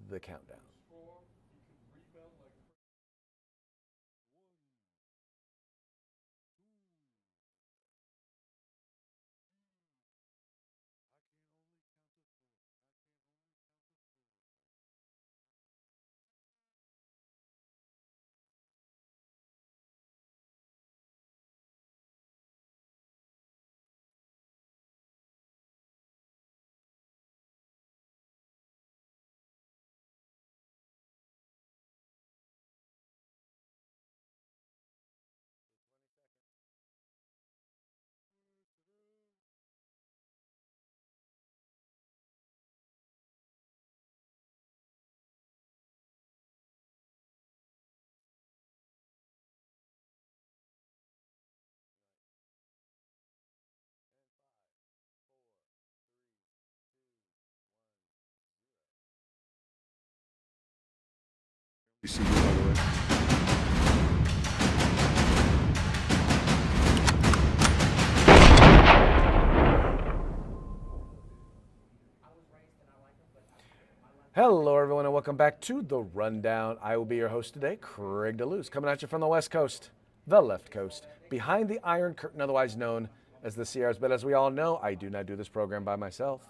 the countdown. You see, by the way. Hello, everyone, and welcome back to The Rundown. I will be your host today, Craig DeLuz, coming at you from the West Coast, the left coast, behind the Iron Curtain, otherwise known as the Sierras. But as we all know, I do not do this program by myself.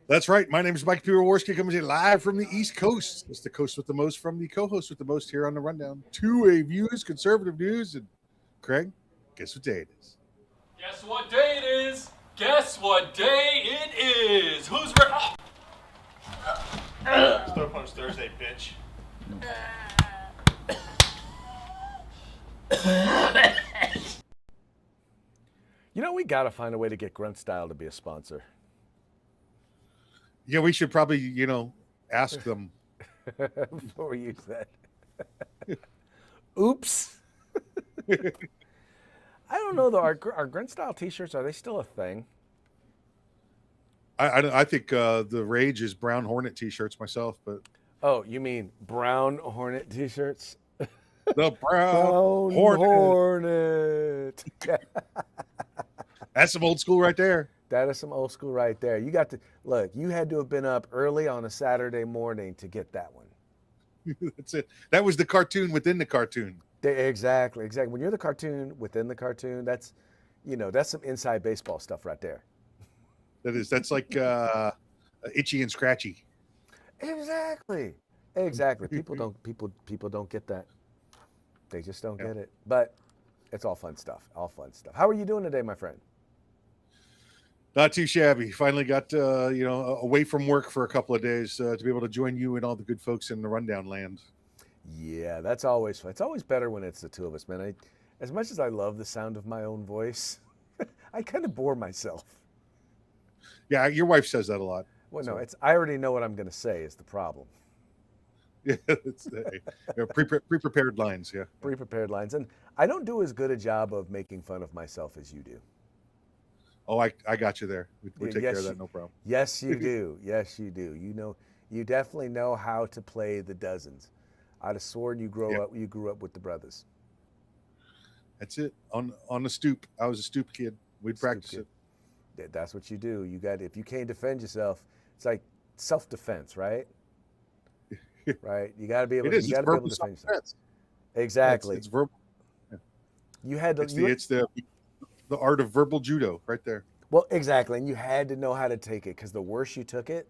That's right. My name is Mike Piroworski, coming to you live from the East Coast. It's the coast with the most from the co-host with the most here on the Rundown. Two-way views, conservative news, and Craig, guess what day it is? Guess what day it is? Guess what day it is? Who's ready? Throw punch Thursday, bitch. You know, we got to find a way to get Grunt Style to be a sponsor. Yeah, we should probably, ask them. Before we use that. Oops. I don't know, though. Are Grunt Style t-shirts, are they still a thing? I think the rage is brown Hornet T-shirts myself, but Oh, you mean brown Hornet t-shirts? the Brown Hornet. That's some old school right there. That is some old school right there. You got to look. You had to have been up early on a Saturday morning to get that one. That's it. That was the cartoon within the cartoon. Exactly. When you're the cartoon within the cartoon, that's some inside baseball stuff right there. That's like Itchy and Scratchy. Exactly. People don't get that. They just don't get it. But it's all fun stuff. How are you doing today, my friend? Not too shabby. Finally got away from work for a couple of days to be able to join you and all the good folks in the Rundown land. Yeah, that's always fun. It's always better when it's the two of us, man. As much as I love the sound of my own voice, I kind of bore myself. Yeah, your wife says that a lot. Well, no, I already know what I'm going to say is the problem. Yeah, it's pre-prepared lines. Yeah, pre-prepared lines, and I don't do as good a job of making fun of myself as you do. Oh, I got you there. We take Yes, care of that, no problem. Yes, you do. Yes, you do. You definitely know how to play the dozens. I'd have sworn you grew up with the brothers. That's it. On the stoop. I was a stoop kid. We'd practice it. That's what you do. If you can't defend yourself, it's like self-defense, right? Right. You got to be able. You got to be able to defend yourself. Exactly. It's verbal. Yeah. You had to. It's the art of verbal judo, right there. Well, exactly, and you had to know how to take it because the worse you took it,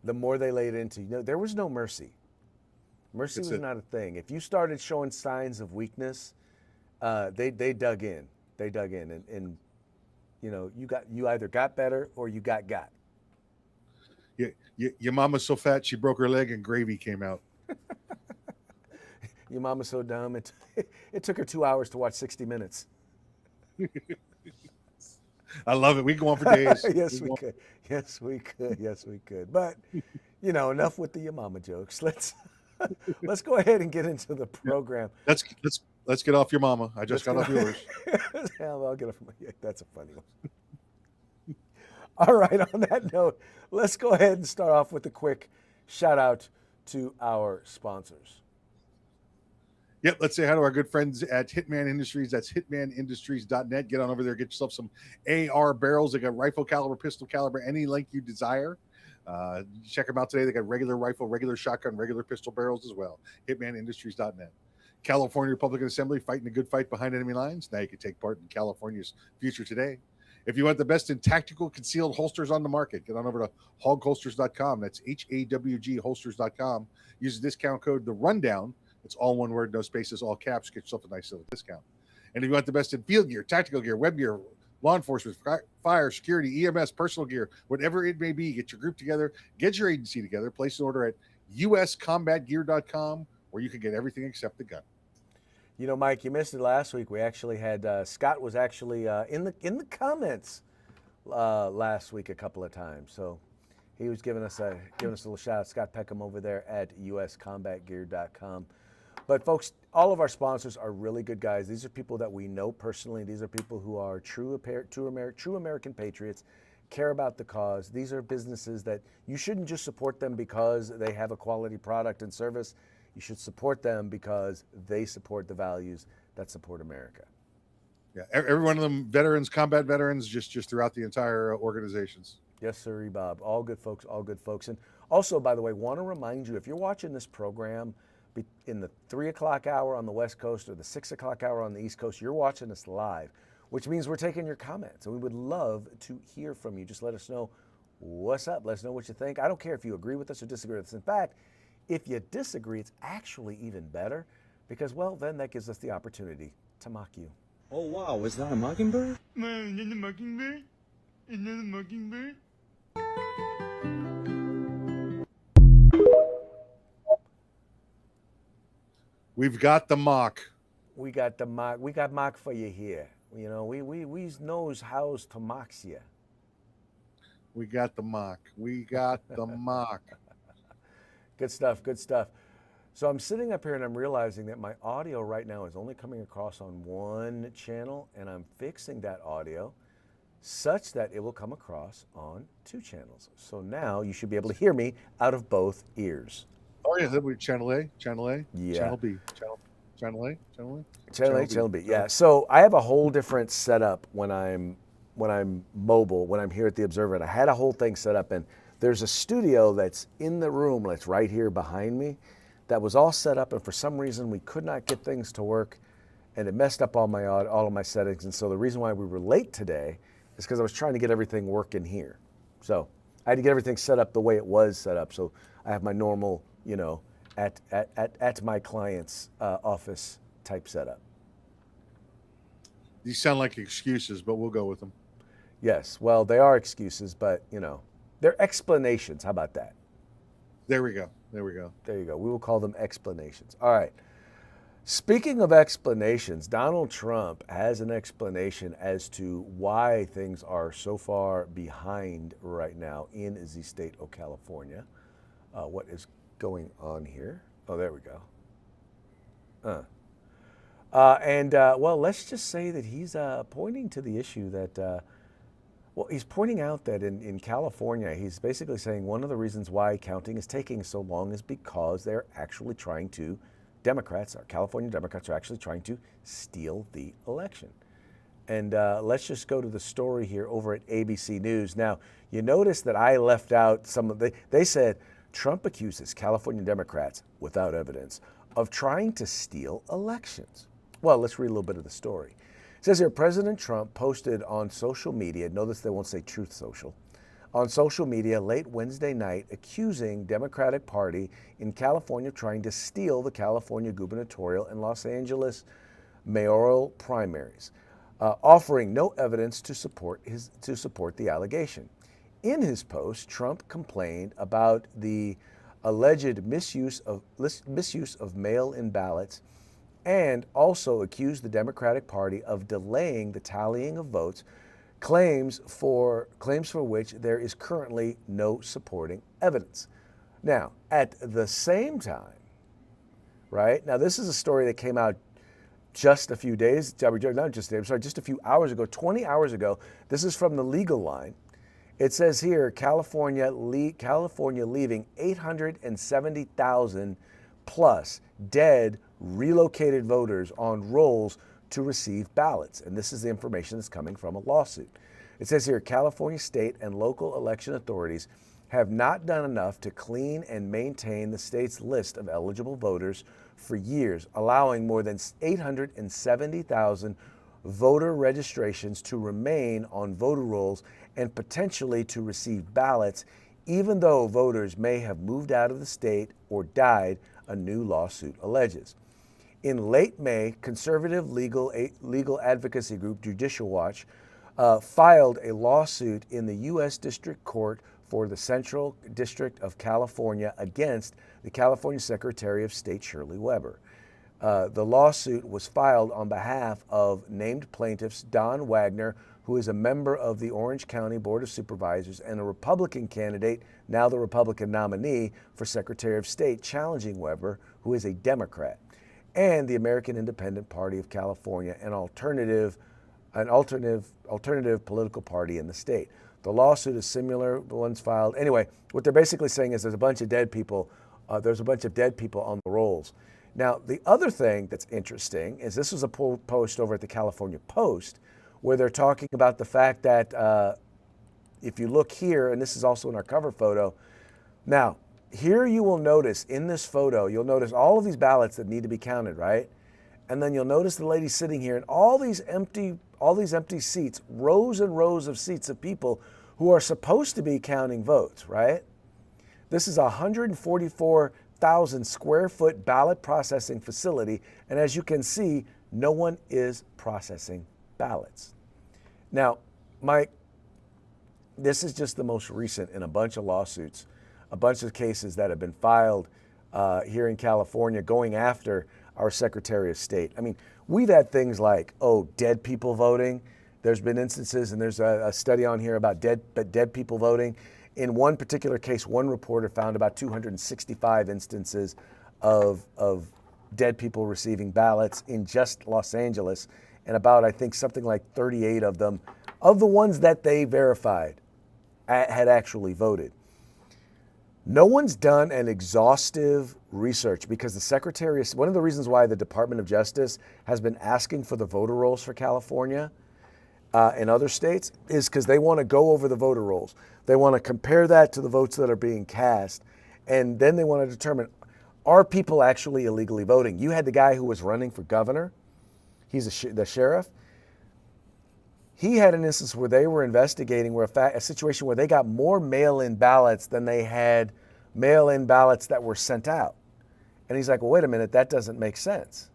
the more they laid into you. There was no mercy. Mercy was not a thing. If you started showing signs of weakness, they dug in. They dug in, and you either got better or you got. Yeah, your mama's so fat she broke her leg and gravy came out. Your mama's so dumb it took her 2 hours to watch 60 Minutes. I love it. We go on for days. Yes, we could. But enough with the your mama jokes. Let's go ahead and get into the program. Let's get off your mama. I just got off yours. I'll get off my. That's a funny one. All right. On that note, let's go ahead and start off with a quick shout out to our sponsors. Yep, let's say hi to our good friends at Hitman Industries. That's hitmanindustries.net. Get on over there, get yourself some AR barrels. They got rifle caliber, pistol caliber, any length you desire. Check them out today. They got regular rifle, regular shotgun, regular pistol barrels as well. Hitmanindustries.net. California Republican Assembly, fighting a good fight behind enemy lines. Now you can take part in California's future today. If you want the best in tactical concealed holsters on the market, get on over to hogholsters.com. That's HAWG holsters.com. Use the discount code The Rundown. It's all one word, no spaces, all caps. Get yourself a nice little discount. And if you want the best in field gear, tactical gear, web gear, law enforcement, fire, security, EMS, personal gear, whatever it may be, get your group together, get your agency together, place an order at uscombatgear.com, where you can get everything except the gun. You know, Mike, you missed it last week. We actually had Scott was actually in the comments last week a couple of times. So he was giving us a little shout out. Scott Peckham over there at uscombatgear.com. But folks, all of our sponsors are really good guys. These are people that we know personally. These are people who are true American patriots, care about the cause. These are businesses that you shouldn't just support them because they have a quality product and service. You should support them because they support the values that support America. Yeah, every one of them veterans, combat veterans, just throughout the entire organizations. Yes, sir, Bob. All good folks, all good folks. And also, by the way, want to remind you, if you're watching this program in the 3 o'clock hour on the West Coast or the 6 o'clock hour on the East Coast, you're watching us live, which means we're taking your comments. And we would love to hear from you. Just let us know what's up. Let us know what you think. I don't care if you agree with us or disagree with us. In fact, if you disagree, it's actually even better because, well, then that gives us the opportunity to mock you. Oh, wow. Is that a mockingbird? Man, is that a mockingbird? Is that a mockingbird? We've got the mock. We got the mock. We got mock for you here. You know, we knows how to mock you. We got the mock. We got the mock. Good stuff, good stuff. So I'm sitting up here and I'm realizing that my audio right now is only coming across on one channel, and I'm fixing that audio such that it will come across on 2 channels. So now you should be able to hear me out of both ears. Oh yeah, that would be channel A, channel A, Yeah. channel B, channel A, channel A, Channel B. Yeah. So I have a whole different setup when I'm mobile, when I'm here at the Observer. And I had a whole thing set up, and there's a studio that's in the room that's right here behind me that was all set up, and for some reason we could not get things to work, and it messed up all of my settings. And so the reason why we were late today is because I was trying to get everything working here. So I had to get everything set up the way it was set up. So I have my normal, you know, at my client's office type setup. These sound like excuses, but we'll go with them. Yes, well, they are excuses, but, you know, they're explanations. How about that? There we go. There we go. There you go. We will call them explanations. All right. Speaking of explanations, Donald Trump has an explanation as to why things are so far behind right now in the state of California. What is going on here? Oh, there we go. Well, let's just say that he's pointing to the issue that, he's pointing out that in California, he's basically saying one of the reasons why counting is taking so long is because they're actually trying to, California Democrats are actually trying to steal the election. And let's just go to the story here over at ABC News. Now, you notice that I left out some of they said Trump accuses California Democrats, without evidence, of trying to steal elections. Well, let's read a little bit of the story. It says here, President Trump posted on social media, notice they won't say Truth Social, on social media late Wednesday night accusing Democratic Party in California of trying to steal the California gubernatorial and Los Angeles mayoral primaries, offering no evidence to support the allegation. In his post, Trump complained about the alleged misuse of mail-in ballots and also accused the Democratic Party of delaying the tallying of votes, claims for which there is currently no supporting evidence. Now, at the same time, right? Now, this is a story that came out just a few days, just a few hours ago, 20 hours ago. This is from the Legal Line. It says here, California leaving 870,000 plus dead relocated voters on rolls to receive ballots. And this is the information that's coming from a lawsuit. It says here, California state and local election authorities have not done enough to clean and maintain the state's list of eligible voters for years, allowing more than 870,000 voter registrations to remain on voter rolls and potentially to receive ballots, even though voters may have moved out of the state or died, a new lawsuit alleges. In late May, conservative legal advocacy group Judicial Watch filed a lawsuit in the U.S. District Court for the Central District of California against the California Secretary of State Shirley Weber. The lawsuit was filed on behalf of named plaintiffs Don Wagner, who is a member of the Orange County Board of Supervisors and a Republican candidate, now the Republican nominee for Secretary of State, challenging Weber, who is a Democrat, and the American Independent Party of California, an alternative political party in the state. The lawsuit is similar to the ones filed. Anyway, what they're basically saying is there's a bunch of dead people. There's a bunch of dead people on the rolls. Now, the other thing that's interesting is this was a post over at the California Post where they're talking about the fact that if you look here, and this is also in our cover photo. Now, here you will notice in this photo, you'll notice all of these ballots that need to be counted, right? And then you'll notice the lady sitting here and all these empty seats, rows and rows of seats of people who are supposed to be counting votes, right? This is a 144,000 square foot ballot processing facility. And as you can see, no one is processing ballots. Now, Mike, this is just the most recent in a bunch of lawsuits, a bunch of cases that have been filed here in California going after our Secretary of State. I mean, we've had things like, dead people voting. There's been instances, and there's a study on here about dead people voting. In one particular case, one reporter found about 265 instances of dead people receiving ballots in just Los Angeles, and about, I think, something like 38 of them, of the ones that they verified, had actually voted. No one's done an exhaustive research because the Secretary, one of the reasons why the Department of Justice has been asking for the voter rolls for California and other states is because they want to go over the voter rolls. They want to compare that to the votes that are being cast, and then they want to determine, are people actually illegally voting? You had the guy who was running for governor. He's the sheriff. He had an instance where they were investigating a situation where they got more mail-in ballots than they had mail-in ballots that were sent out. And he's like, well, wait a minute, that doesn't make sense.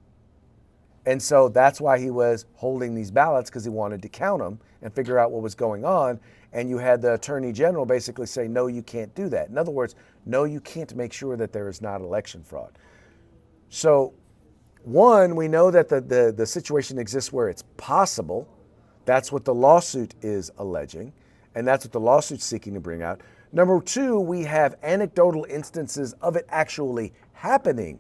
And so that's why he was holding these ballots, because he wanted to count them and figure out what was going on. And you had the Attorney General basically say, no, you can't do that. In other words, no, you can't make sure that there is not election fraud. So, one, we know that the situation exists where it's possible. That's what the lawsuit is alleging, and that's what the lawsuit's seeking to bring out. Number two, we have anecdotal instances of it actually happening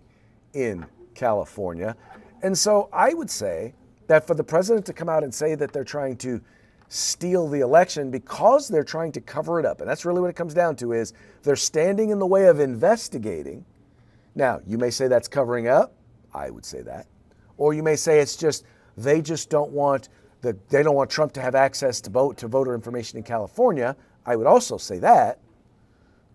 in California. And so I would say that for the president to come out and say that they're trying to steal the election because they're trying to cover it up, and that's really what it comes down to, is they're standing in the way of investigating. Now, you may say that's covering up. I would say that. Or you may say it's just, they just don't want Trump to have access to voter information in California. I would also say that.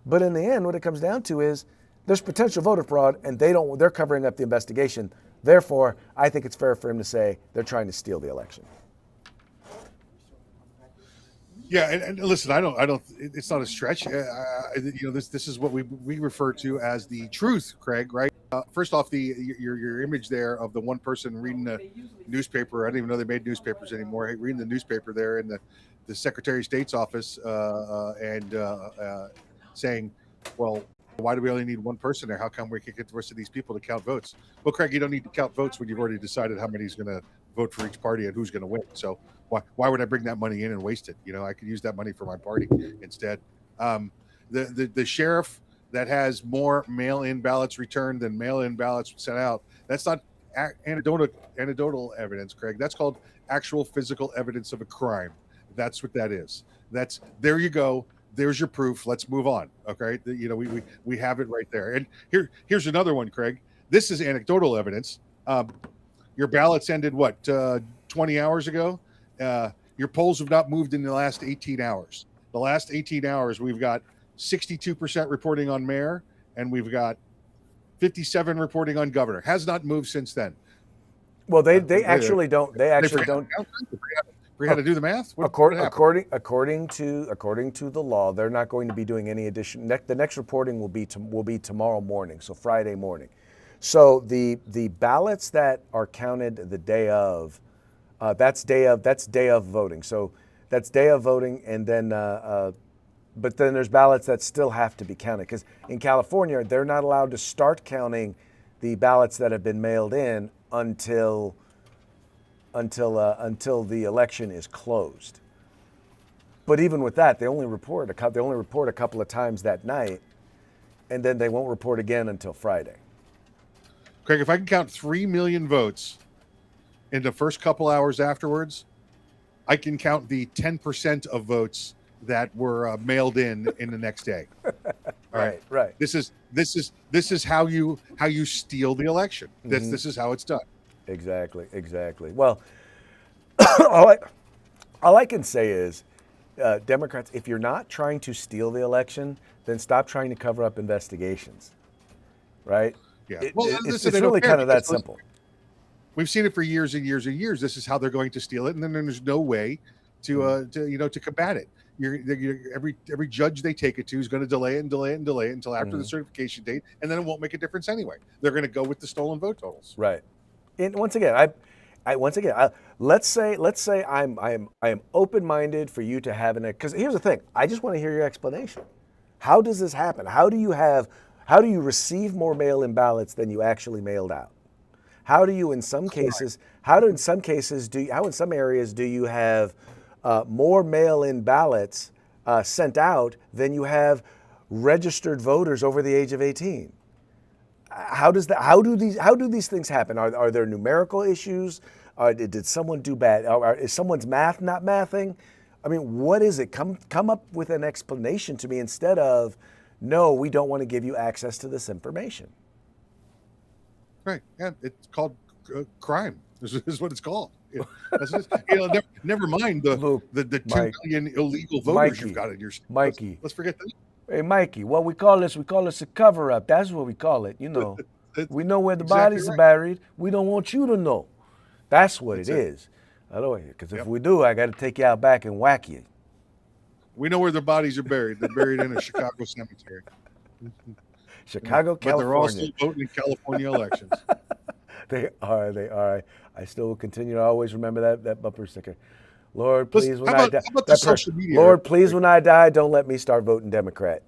But in the end, what it comes down to is there's potential voter fraud, and they're covering up the investigation. Therefore, I think it's fair for him to say they're trying to steal the election. Yeah, and listen, I don't. It's not a stretch. This is what we refer to as the truth, Craig. Right? First off, your image there of the one person reading the newspaper. I didn't even know they made newspapers anymore. Reading the newspaper there in the Secretary of State's office and saying, "Well, why do we only need one person there? How come we can't get the rest of these people to count votes?" Well, Craig, you don't need to count votes when you've already decided how many is going to vote for each party and who's going to win. So why would I bring that money in and waste it? I could use that money for my party instead. The sheriff that has more mail-in ballots returned than mail-in ballots sent out, that's not anecdotal evidence, Craig. That's called actual physical evidence of a crime. That's what that is. There you go. There's your proof. Let's move on. Okay. We have it right there. And here's another one, Craig. This is anecdotal evidence. Your ballots ended 20 hours ago? Your polls have not moved in the last 18 hours. The last 18 hours, we've got 62% reporting on mayor, and we've got 57 reporting on governor. Has not moved since then. Well, they actually don't. They They actually forgot don't. how to do the math. What happened? According to the law, they're not going to be doing any addition. The next reporting will be tomorrow morning, so Friday morning. So the ballots that are counted the day of, that's day of voting. So that's day of voting, and then but then there's ballots that still have to be counted because in California they're not allowed to start counting the ballots that have been mailed in until the election is closed. But even with that, they only report a couple of times that night, and then they won't report again until Friday. Craig, if I can count 3 million votes in the first couple hours afterwards, I can count the 10% of votes that were mailed in the next day. All Right. This is how you steal the election. This is how it's done. Exactly. Well, all I can say is, Democrats, if you're not trying to steal the election, then stop trying to cover up investigations. Right? Yeah. It's really kind of that simple. We've seen it for years and years and years. This is how they're going to steal it, and then there's no way to combat it. Every judge they take it to is going to delay it until after the certification date, and then it won't make a difference anyway. They're going to go with the stolen vote totals. Right. And once again, let's say I am open-minded for you to have because here's the thing. I just want to hear your explanation. How does this happen? How do you receive more mail-in ballots than you actually mailed out? How in some areas do you have more mail-in ballots sent out than you have registered voters over the age of 18? How do these things happen? Are there numerical issues? Did someone do bad? Is someone's math not mathing? I mean, what is it? Come up with an explanation to me instead of, no, we don't want to give you access to this information. Right. Yeah, it's called crime. This is what it's called. Never mind the 2 million illegal voters you've got in your state. Mikey. Let's forget that. Hey, Mikey, what we call this a cover-up. That's what we call it. We know where the bodies are buried. We don't want you to know. That's what it is. Because if we do, I got to take you out back and whack you. We know where the bodies are buried. They're buried in a Chicago cemetery. Chicago, California. But they're all still voting in California elections. They are. I still will continue to always remember that bumper sticker. Lord, please, when I die, Lord, please, when I die, don't let me start voting Democrat.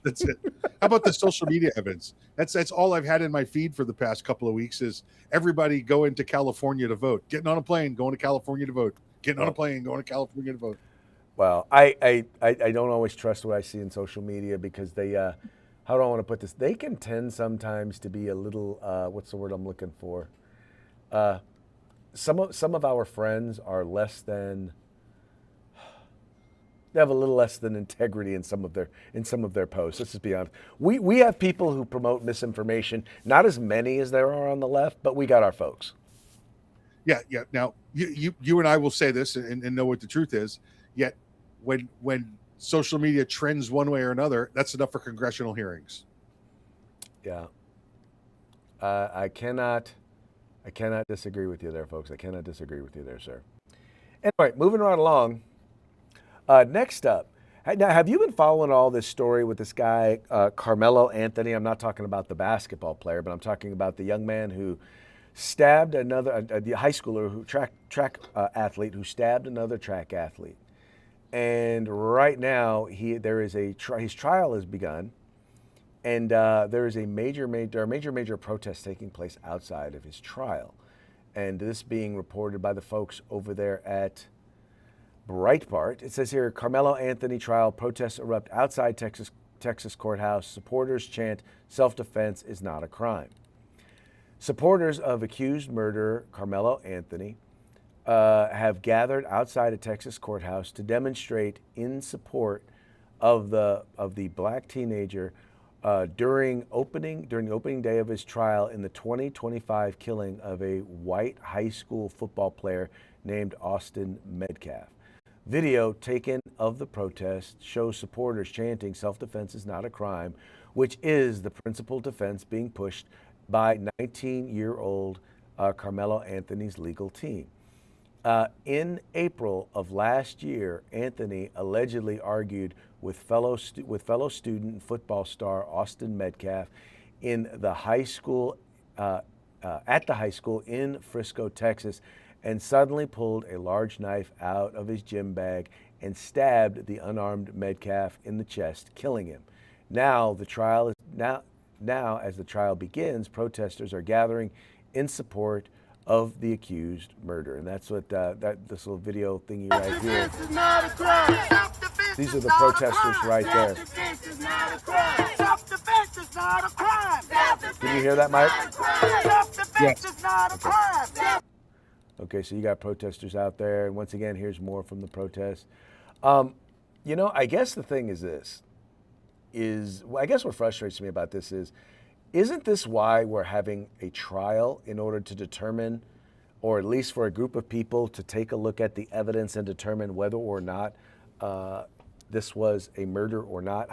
That's it. How about the social media evidence? That's all I've had in my feed for the past couple of weeks is everybody going to California to vote, getting on a plane, going to California to vote, getting on a plane, going to California to vote. Well, I don't always trust what I see in social media because they, how do I want to put this? They can tend sometimes to be a little, what's the word I'm looking for? Some of our friends are they have a little less than integrity in some of their posts. Let's just be honest. We have people who promote misinformation, not as many as there are on the left, but we got our folks. Yeah. Now you and I will say this and know what the truth is. Yet when social media trends one way or another, that's enough for congressional hearings. Yeah. I cannot disagree with you there, folks. I cannot disagree with you there, sir. Anyway, moving right along. Next up, now have you been following all this story with this guy, Carmelo Anthony? I'm not talking about the basketball player, but I'm talking about the young man who stabbed the high schooler track athlete who stabbed another track athlete. And right now, his trial has begun, and there is a major protest taking place outside of his trial, and this being reported by the folks over there at Breitbart. It says here, Carmelo Anthony trial, protests erupt outside Texas courthouse. Supporters chant, self-defense is not a crime. Supporters of accused murderer Carmelo Anthony have gathered outside a Texas courthouse to demonstrate in support of the black teenager during the opening day of his trial in the 2025 killing of a white high school football player named Austin Metcalf. Video taken of the protest shows supporters chanting self-defense is not a crime, which is the principal defense being pushed by 19-year-old Carmelo Anthony's legal team. In April of last year, Anthony allegedly argued with fellow student and football star Austin Metcalf in the high school at the high school in Frisco, Texas, and suddenly pulled a large knife out of his gym bag and stabbed the unarmed Metcalf in the chest, killing him. Now as the trial begins, protesters are gathering in support of the accused murder, and that's what this little video thingy right here. These are the protesters right there. Can you hear that, Mike? Yes. Okay, so you got protesters out there, and once again, here's more from the protest. I guess the thing is this: I guess what frustrates me about this isn't this why we're having a trial in order to determine, or at least for a group of people to take a look at the evidence and determine whether or not this was a murder or not?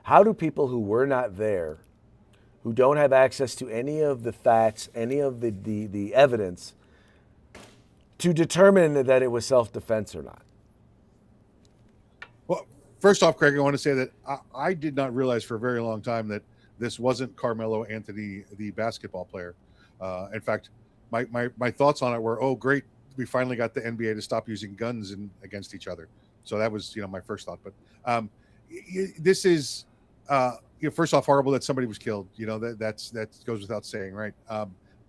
How do people who were not there, who don't have access to any of the facts, any of the evidence, to determine that it was self-defense or not? Well, first off, Craig, I want to say that I did not realize for a very long time that this wasn't Carmelo Anthony, the basketball player. In fact, my thoughts on it were, oh, great, we finally got the NBA to stop using guns against each other. So that was, my first thought. But this is, first off, horrible that somebody was killed. That goes without saying, right?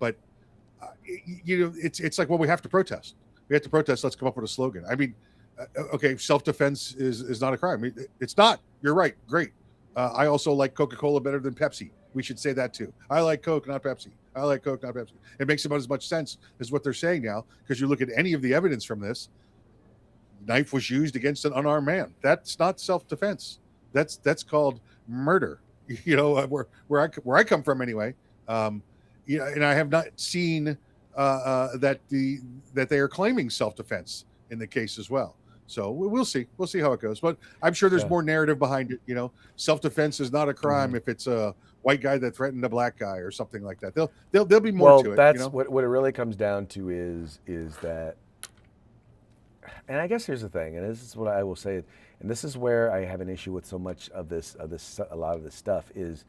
But it's like, well, we have to protest. We have to protest. Let's come up with a slogan. I mean, okay, self-defense is not a crime. It's not. You're right. Great. I also like Coca-Cola better than Pepsi. We should say that too. I like Coke, not Pepsi. I like Coke, not Pepsi. It makes about as much sense as what they're saying now, because you look at any of the evidence from this, knife was used against an unarmed man. That's not self-defense. That's called murder. Where I come from anyway. And I have not seen that they are claiming self-defense in the case as well. So we'll see. We'll see how it goes. But I'm sure there's more narrative behind it. Self-defense is not a crime if it's a white guy that threatened a black guy or something like that. There'll be more to it. That's what it really comes down to is that. And I guess here's the thing, and this is what I will say, and this is where I have an issue with so much of this, a lot of this stuff is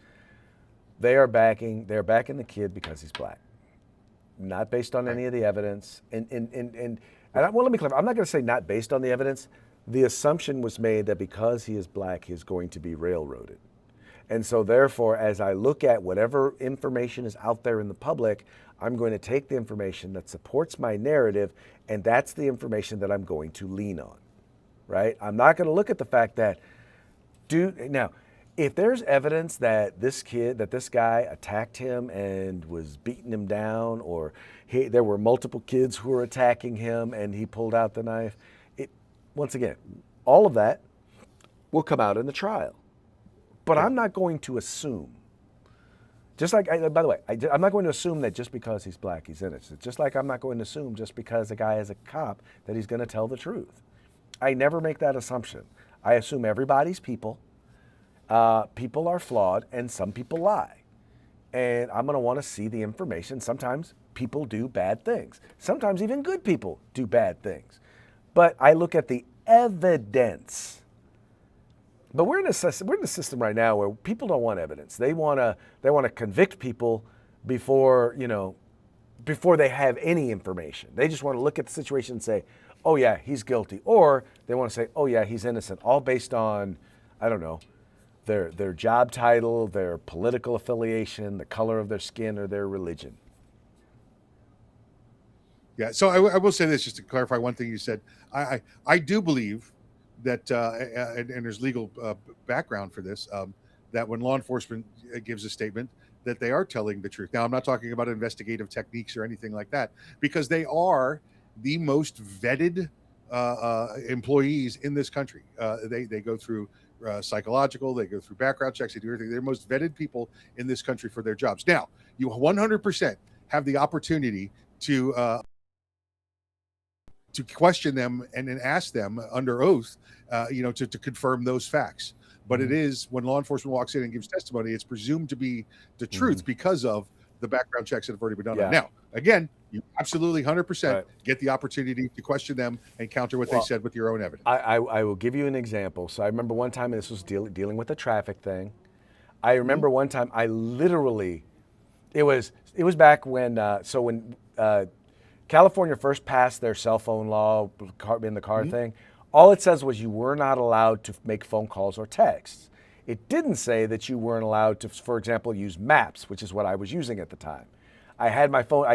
they're backing the kid because he's black, not based on any of the evidence. And let me clarify. I'm not going to say not based on the evidence. The assumption was made that because he is black, he's going to be railroaded. And so therefore, as I look at whatever information is out there in the public, I'm going to take the information that supports my narrative, and that's the information that I'm going to lean on, right? I'm not going to look at the fact that, now, if there's evidence that this guy attacked him and was beating him down, or there were multiple kids who were attacking him and he pulled out the knife, once again, all of that will come out in the trial. But I'm not going to assume, just like, by the way, I'm not going to assume that just because he's black, he's innocent. Just like I'm not going to assume just because a guy is a cop that he's going to tell the truth. I never make that assumption. I assume everybody's people. People are flawed, and some people lie. And I'm going to want to see the information. Sometimes people do bad things. Sometimes even good people do bad things. But I look at the evidence. But we're in a system right now where people don't want evidence. They want to convict people before they have any information. They just want to look at the situation and say, "Oh yeah, he's guilty," or they want to say, "Oh yeah, he's innocent," all based on, I don't know, their job title, their political affiliation, the color of their skin, or their religion. Yeah. So I will say this just to clarify one thing you said. I do believe that, and there's legal background for this, that when law enforcement gives a statement, that they are telling the truth. Now, I'm not talking about investigative techniques or anything like that, because they are the most vetted employees in this country. They go through psychological, they go through background checks, they do everything. They're the most vetted people in this country for their jobs. Now, you 100% have the opportunity to to question them and then ask them under oath, to confirm those facts. But it is when law enforcement walks in and gives testimony, it's presumed to be the truth because of the background checks that have already been done. Yeah. Now, again, you absolutely 100% Right. get the opportunity to question them and counter what they said with your own evidence. I will give you an example. So I remember one time, and this was dealing with a traffic thing. I remember one time I literally, it was back when when California first passed their cell phone law in the car thing. All it says was you were not allowed to make phone calls or texts. It didn't say that you weren't allowed to, for example, use maps, which is what I was using at the time. I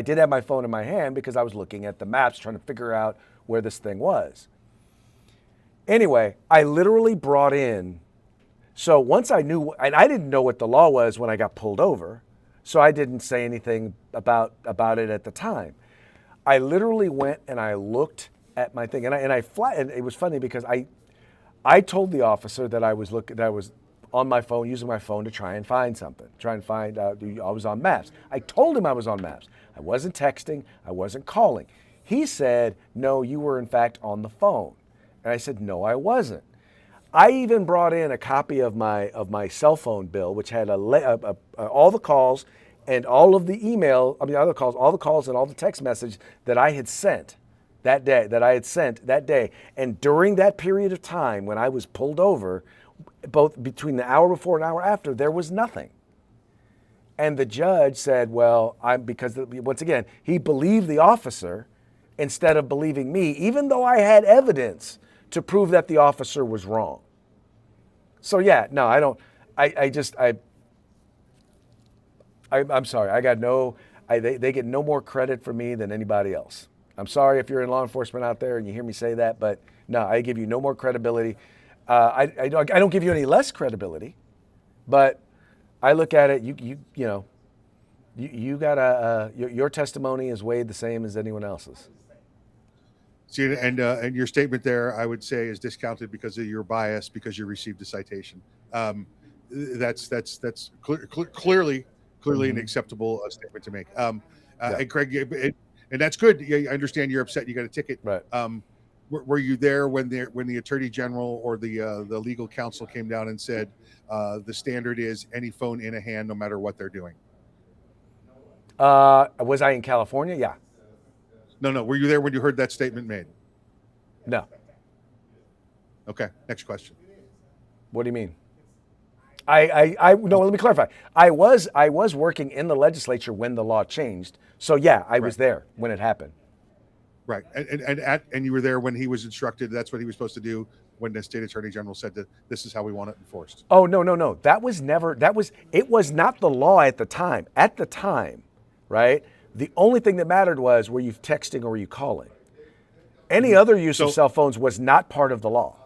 did have my phone in my hand because I was looking at the maps trying to figure out where this thing was. Anyway, I literally brought in, so once I knew, and I didn't know what the law was when I got pulled over, so I didn't say anything about it at the time. I literally went and I looked at my thing, and it was funny because I told the officer that I was on my phone, using my phone to try and find something, I was on maps. I told him I was on maps. I wasn't texting, I wasn't calling. He said, no, you were in fact on the phone. And I said, no, I wasn't. I even brought in a copy of my cell phone bill, which had all the calls and all of the email, all the calls and all the text message that I had sent that day. And during that period of time when I was pulled over, both between the hour before and hour after, there was nothing. And the judge said, well, because once again, he believed the officer instead of believing me, even though I had evidence to prove that the officer was wrong. So yeah, no, I don't, I'm sorry. They get no more credit for me than anybody else. I'm sorry if you're in law enforcement out there and you hear me say that, but no, I give you no more credibility. I don't give you any less credibility, but I look at it. You got your testimony is weighed the same as anyone else's. See, and your statement there, I would say, is discounted because of your bias because you received a citation. That's clearly an acceptable statement to make. And Craig, and that's good. Yeah, I understand you're upset. You got a ticket. Right. Were you there when the attorney general or the legal counsel came down and said the standard is any phone in a hand, no matter what they're doing? Was I in California? Yeah. No. Were you there when you heard that statement made? No. Okay. Next question. What do you mean? No. Let me clarify. I was working in the legislature when the law changed. So yeah, I was there when it happened. Right, and you were there when he was instructed. That's what he was supposed to do when the state attorney general said that this is how we want it enforced. Oh no. It was not the law at the time. At the time, right? The only thing that mattered was were you texting or were you calling. Any other use of cell phones was not part of the law.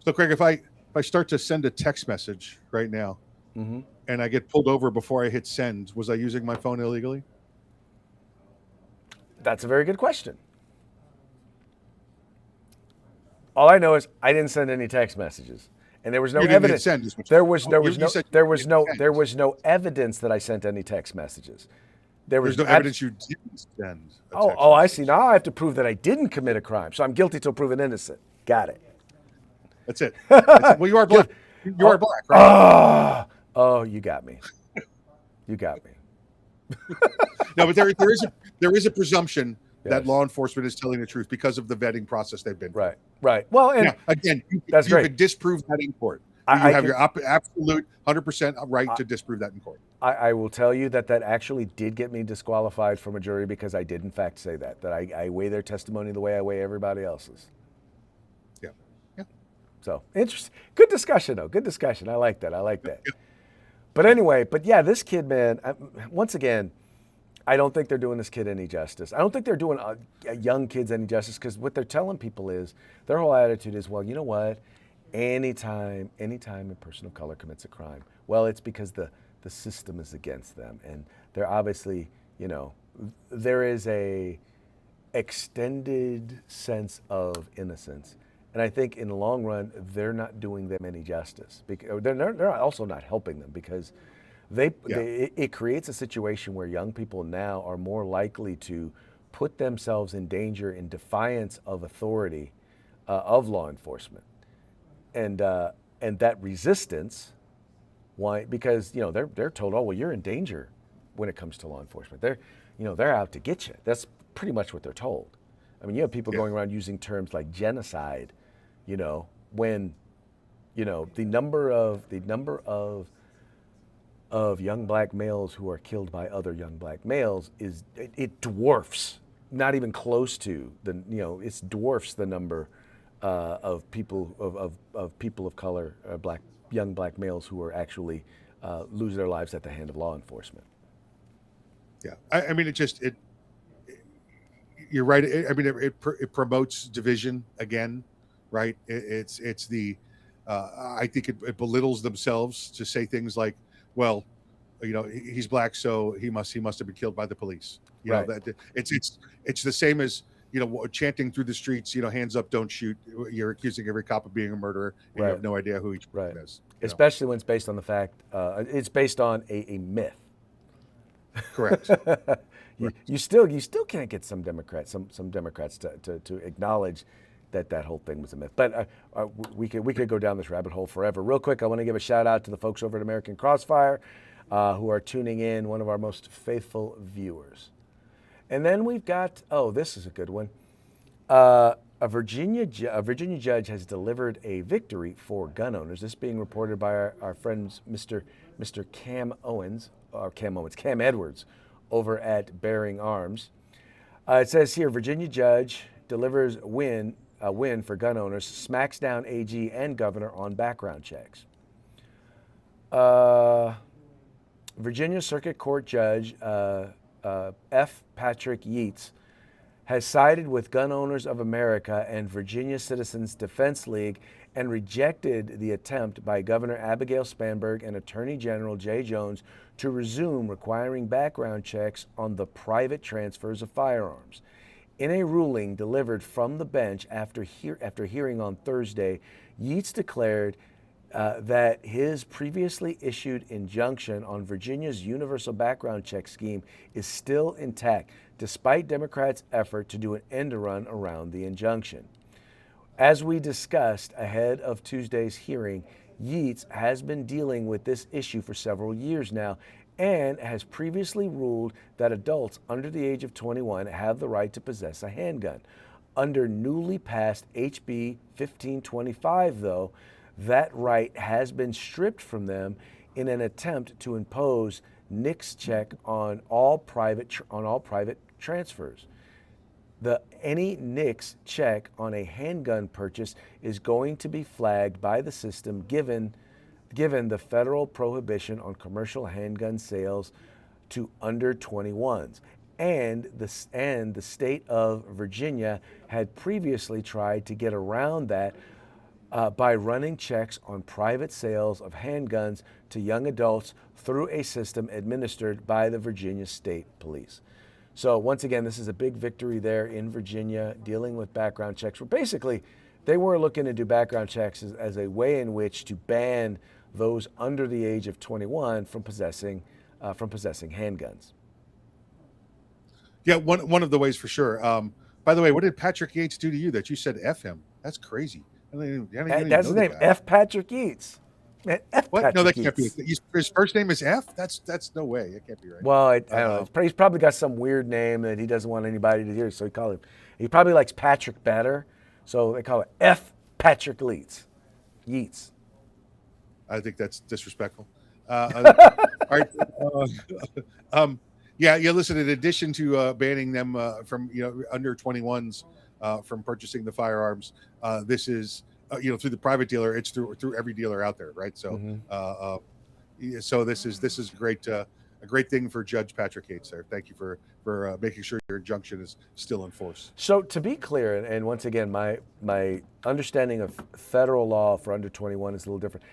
So Craig, if I start to send a text message right now, and I get pulled over before I hit send, was I using my phone illegally? That's a very good question. All I know is I didn't send any text messages, and there was no evidence. There was no evidence that I sent any text messages. There's no evidence you didn't send. I see. Now I have to prove that I didn't commit a crime, so I'm guilty till proven innocent. Got it. That's it. Well, you are black. You are black, right? Oh, you got me. You got me. No, but there is a presumption that law enforcement is telling the truth because of the vetting process they've been through. Right. Well, and again, you that's great. can disprove that in court. You have your absolute 100% right to disprove that in court. I will tell you that actually did get me disqualified from a jury because I did in fact say that I weigh their testimony the way I weigh everybody else's. Yeah. So interesting. Good discussion though. Good discussion. I like that. Yeah. But anyway, this kid, man, once again, I don't think they're doing this kid any justice. I don't think they're doing young kids any justice because what they're telling people is their whole attitude is, well, you know what? Anytime a person of color commits a crime, well, it's because the system is against them. And they're obviously, there is a extended sense of innocence. And I think in the long run, they're not doing them any justice. They're also not helping them because it creates a situation where young people now are more likely to put themselves in danger in defiance of authority of law enforcement, and that resistance. Why? Because they're told, oh well, you're in danger when it comes to law enforcement. They're out to get you. That's pretty much what they're told. I mean, you have people going around using terms like genocide, when the number of young black males who are killed by other young black males it dwarfs, not even close to it dwarfs the number of people of people of color, young black males who are actually lose their lives at the hand of law enforcement. Yeah, I mean, you're right. It promotes division again, right? It's the I think it belittles themselves to say things like, well, he's black, so he must have been killed by the police. Right. That it's the same as chanting through the streets, hands up, don't shoot. You're accusing every cop of being a murderer, and you have no idea who each person is. Especially when it's based on the fact it's based on a myth. Correct. You still can't get some Democrats to acknowledge that whole thing was a myth. But we could go down this rabbit hole forever. Real quick, I want to give a shout out to the folks over at American Crossfire who are tuning in, one of our most faithful viewers. And then we've got, this is a good one. A Virginia judge has delivered a victory for gun owners. This being reported by our friends, Mr. Cam Edwards, over at Bearing Arms. It says here, Virginia judge delivers a win for gun owners, smacks down AG and governor on background checks. Virginia Circuit Court Judge F. Patrick Yates has sided with Gun Owners of America and Virginia Citizens Defense League and rejected the attempt by Governor Abigail Spanberg and Attorney General Jay Jones to resume requiring background checks on the private transfers of firearms. In a ruling delivered from the bench after hearing on Thursday, Yates declared that his previously issued injunction on Virginia's universal background check scheme is still intact, despite Democrats' effort to do an end run around the injunction. As we discussed ahead of Tuesday's hearing, Yates has been dealing with this issue for several years now and has previously ruled that adults under the age of 21 have the right to possess a handgun. Under newly passed HB 1525, though, that right has been stripped from them in an attempt to impose NICS check on all private transfers. Any NICS check on a handgun purchase is going to be flagged by the system given the federal prohibition on commercial handgun sales to under 21s. And the state of Virginia had previously tried to get around that by running checks on private sales of handguns to young adults through a system administered by the Virginia State Police. So once again, this is a big victory there in Virginia dealing with background checks. Where basically, they were looking to do background checks as a way in which to ban those under the age of 21 from possessing handguns. Yeah, one of the ways for sure. By the way, what did Patrick Yates do to you that you said F him? That's crazy. That's his name, F. Patrick Yates. F. What? Patrick No, that Yates. can't be. His first name is F? That's no way. It can't be right. Well, I don't know. He's probably got some weird name that he doesn't want anybody to hear, so he probably likes Patrick better, so they call it F. Patrick Yates. I think that's disrespectful. All right. Yeah. Listen. In addition to banning them from under 21s from purchasing the firearms, this is through the private dealer. It's through every dealer out there, right? So, so this is a great thing for Judge Patrick Yates there. Thank you for making sure your injunction is still in force. So to be clear, and once again, my understanding of federal law for under 21 is a little different.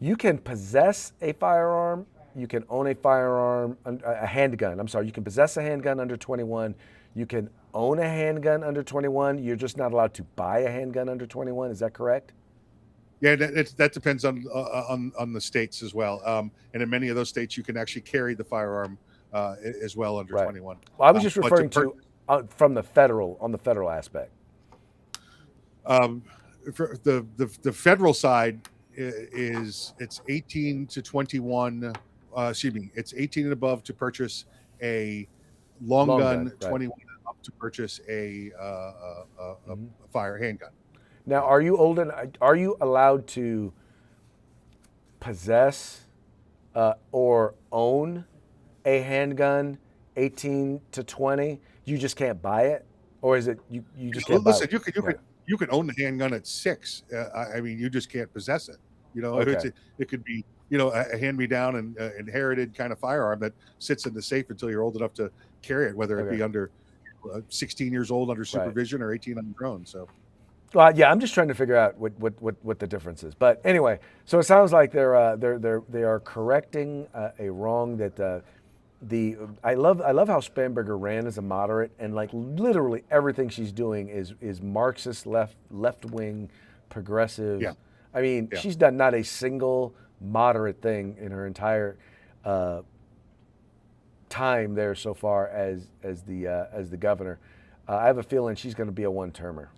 You can possess a firearm. You can own a firearm, a handgun. I'm sorry. You can possess a handgun under 21. You can own a handgun under 21. You're just not allowed to buy a handgun under 21. Is that correct? Yeah, that depends on the states as well. And in many of those states, you can actually carry the firearm as well under 21. Well, I was just referring to from the federal aspect? For the federal side is it's 18 to 21. Excuse me, it's 18 and above to purchase a long gun, right. 21 and up to purchase a fire handgun. Now, are you old and are you allowed to possess or own a handgun 18 to 20? You just can't buy it, or is it you just can't buy Listen, it? you can own the handgun at 6. I mean, you just can't possess it. You know, Okay. it could be a hand me down and inherited kind of firearm that sits in the safe until you're old enough to carry it, whether it be under 16 years old under supervision or 18 on your own. So. Well, yeah, I'm just trying to figure out what the difference is. But anyway, so it sounds like they are correcting a wrong that I love how Spanberger ran as a moderate, and like literally everything she's doing is Marxist left wing progressive. Yeah. I mean, Yeah. she's done not a single moderate thing in her entire time there so far as the governor. I have a feeling she's going to be a one-termer.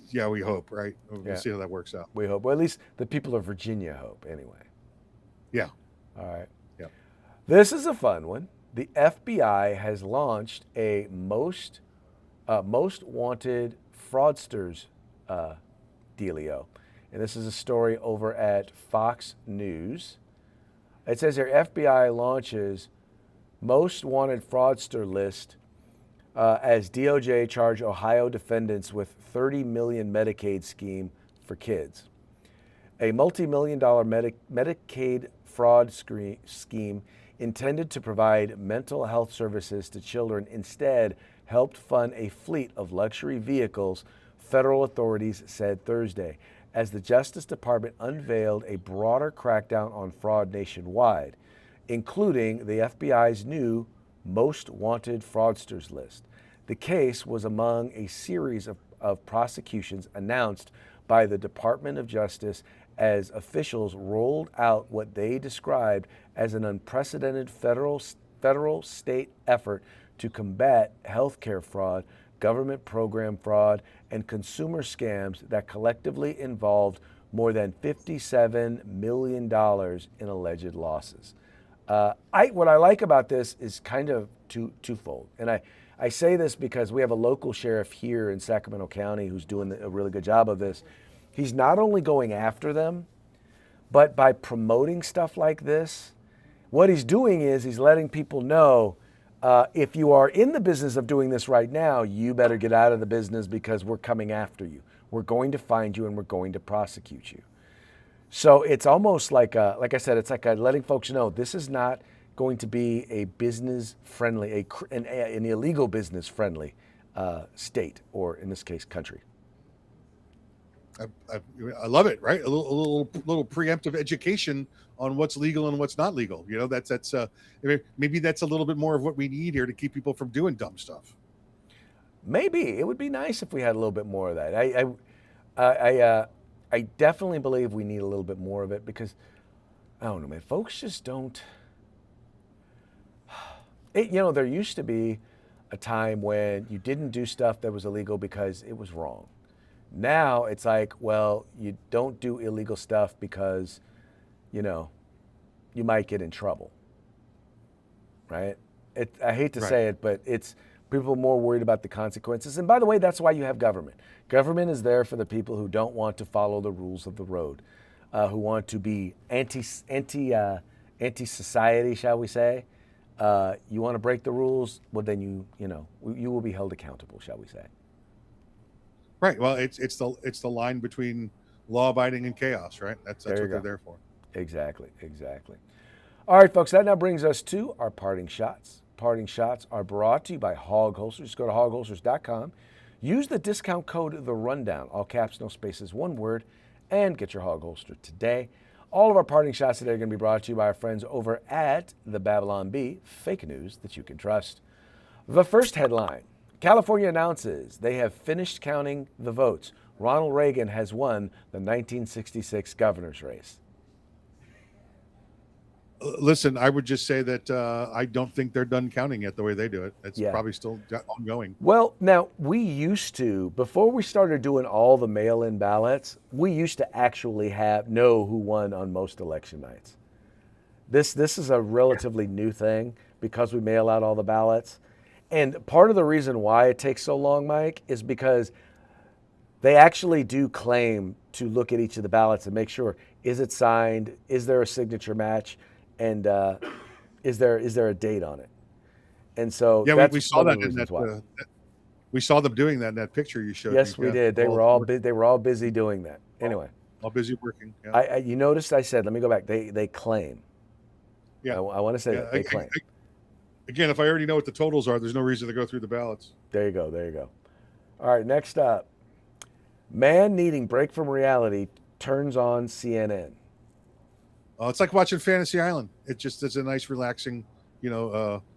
Yeah, we hope, right? We'll see how that works out. We hope. Well, at least the people of Virginia hope, anyway. Yeah. All right. Yeah. This is a fun one. The FBI has launched a most wanted fraudsters dealio, and this is a story over at Fox News. It says here FBI launches most wanted fraudster list as DOJ charge Ohio defendants with $30 million Medicaid scheme for kids. A multi-million-dollar Medicaid fraud scheme intended to provide mental health services to children instead helped fund a fleet of luxury vehicles, federal authorities said Thursday, as the Justice Department unveiled a broader crackdown on fraud nationwide, including the FBI's new Most Wanted Fraudsters list. The case was among a series of prosecutions announced by the Department of Justice as officials rolled out what they described as an unprecedented federal-state effort to combat healthcare fraud, government program fraud, and consumer scams that collectively involved more than $57 million in alleged losses. What I like about this is kind of twofold. And I say this because we have a local sheriff here in Sacramento County who's doing a really good job of this. He's not only going after them, but by promoting stuff like this, what he's doing is he's letting people know, if you are in the business of doing this right now, you better get out of the business because we're coming after you. We're going to find you and we're going to prosecute you. So it's almost like I said, it's like letting folks know this is not going to be a business-friendly, an illegal business-friendly state, or in this case, country. I love it, right? A little preemptive education on what's legal and what's not legal. You know, that's maybe that's a little bit more of what we need here to keep people from doing dumb stuff. Maybe it would be nice if we had a little bit more of that. I definitely believe we need a little bit more of it because I don't know, man. Folks just don't. There used to be a time when you didn't do stuff that was illegal because it was wrong. Now it's like, well, you don't do illegal stuff because, you might get in trouble, right? I hate to say it, but it's people are more worried about the consequences. And by the way, that's why you have government. Government is there for the people who don't want to follow the rules of the road, who want to be anti-society, shall we say. You want to break the rules, well, then you will be held accountable, shall we say? Right. Well, it's the line between law-abiding and chaos, right? That's what they're there for. Exactly. All right, folks, that now brings us to our parting shots. Parting shots are brought to you by Hog Holsters. Just go to hogholsters.com. Use the discount code The Rundown, all caps, no spaces, one word, and get your Hog Holster today. All of our parting shots today are going to be brought to you by our friends over at the Babylon Bee, fake news that you can trust. The first headline: California announces they have finished counting the votes. Ronald Reagan has won the 1966 governor's race. Listen, I would just say that I don't think they're done counting yet the way they do it. It's Yeah. probably still ongoing. Well, now we used to, before we started doing all the mail-in ballots, we used to actually know who won on most election nights. This is a relatively new thing because we mail out all the ballots. And part of the reason why it takes so long, Mike, is because they actually do claim to look at each of the ballots and make sure, is it signed? Is there a signature match? And is there a date on it? And so Yeah, that's we saw one of that the in reasons that. why. We saw them doing that in that picture you showed. Yes, me. we did. They were all busy doing that. Anyway, all busy working. Yeah. you noticed I said, let me go back. They claim. Yeah. I want to say that they claim. Again, if I already know what the totals are, there's no reason to go through the ballots. There you go. There you go. All right, next up. Man needing break from reality turns on CNN. It's like watching Fantasy Island. It's a nice, relaxing,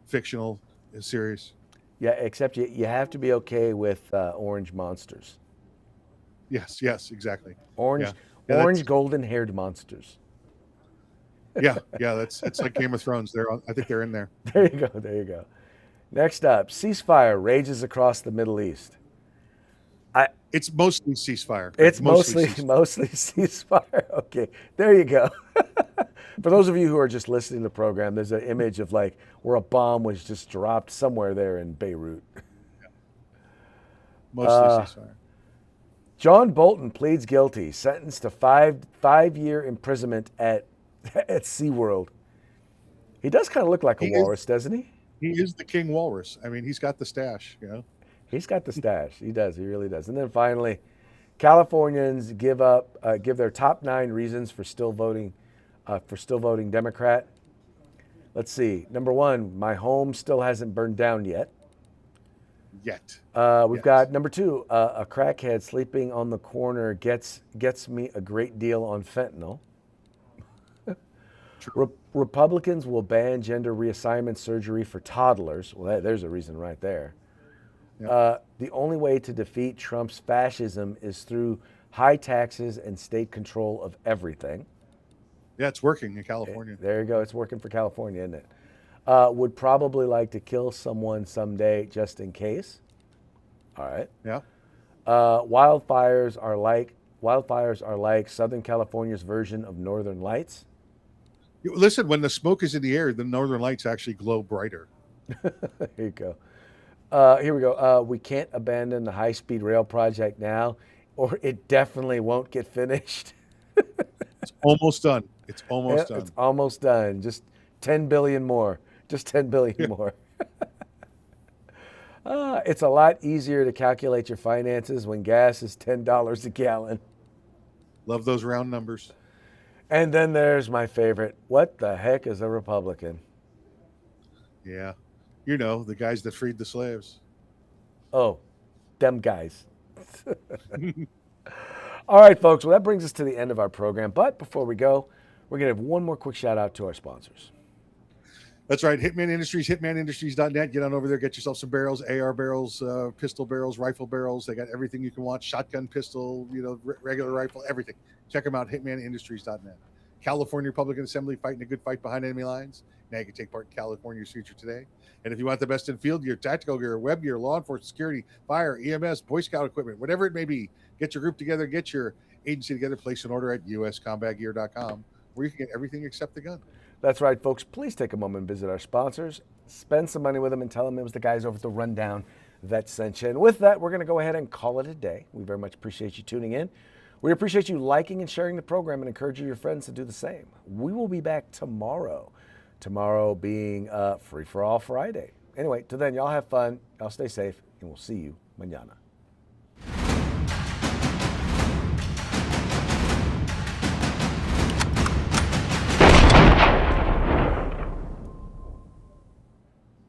fictional series. Yeah, except you have to be okay with orange monsters. Yes, exactly. Orange golden-haired monsters. Yeah, it's like Game of Thrones. I think they're in there. There you go. Next up, ceasefire rages across the Middle East. It's mostly ceasefire. It's mostly ceasefire. Okay, there you go. For those of you who are just listening to the program, there's an image of like where a bomb was just dropped somewhere there in Beirut. Yeah. Mostly ceasefire. John Bolton pleads guilty, sentenced to five-year imprisonment at SeaWorld. He does kind of look like a walrus, doesn't he? He is the king walrus. I mean, he's got the stash, He's got the stash. He does. He really does. And then finally, Californians give their top 9 reasons for still voting Democrat. Let's see. Number 1, my home still hasn't burned down yet. We've got number 2, a crackhead sleeping on the corner gets me a great deal on fentanyl. Republicans will ban gender reassignment surgery for toddlers. Well, there's a reason right there. Yep. The only way to defeat Trump's fascism is through high taxes and state control of everything. Yeah, it's working in California. There you go. It's working for California, isn't it? Would probably like to kill someone someday just in case. All right. Yeah. Wildfires are like Southern California's version of Northern Lights. Listen, when the smoke is in the air, the Northern Lights actually glow brighter. Here you go. Here we go. We can't abandon the high-speed rail project now, or it definitely won't get finished. It's almost done. It's almost done. It's almost done. Just 10 billion more. Just 10 billion more. It's a lot easier to calculate your finances when gas is $10 a gallon. Love those round numbers. And then there's my favorite. What the heck is a Republican? Yeah. The guys that freed the slaves. Oh, them guys. All right, folks. Well, that brings us to the end of our program. But before we go, we're going to have one more quick shout out to our sponsors. That's right. Hitman Industries, hitmanindustries.net. Get on over there. Get yourself some barrels, AR barrels, pistol barrels, rifle barrels. They got everything you can want. Shotgun, pistol, regular rifle, everything. Check them out, hitmanindustries.net. California Republican Assembly, fighting a good fight behind enemy lines. Now you can take part in California's future today. And if you want the best in field gear, tactical gear, web gear, law enforcement, security, fire, EMS, Boy Scout equipment, whatever it may be, get your group together, get your agency together, place an order at uscombatgear.com, where you can get everything except the gun. That's right, folks. Please take a moment and visit our sponsors. Spend some money with them and tell them it was the guys over at the Rundown that sent you. And with that, we're going to go ahead and call it a day. We very much appreciate you tuning in. We appreciate you liking and sharing the program and encouraging your friends to do the same. We will be back tomorrow. Tomorrow being Free for All Friday. Anyway, till then, y'all have fun. Y'all stay safe, and we'll see you mañana.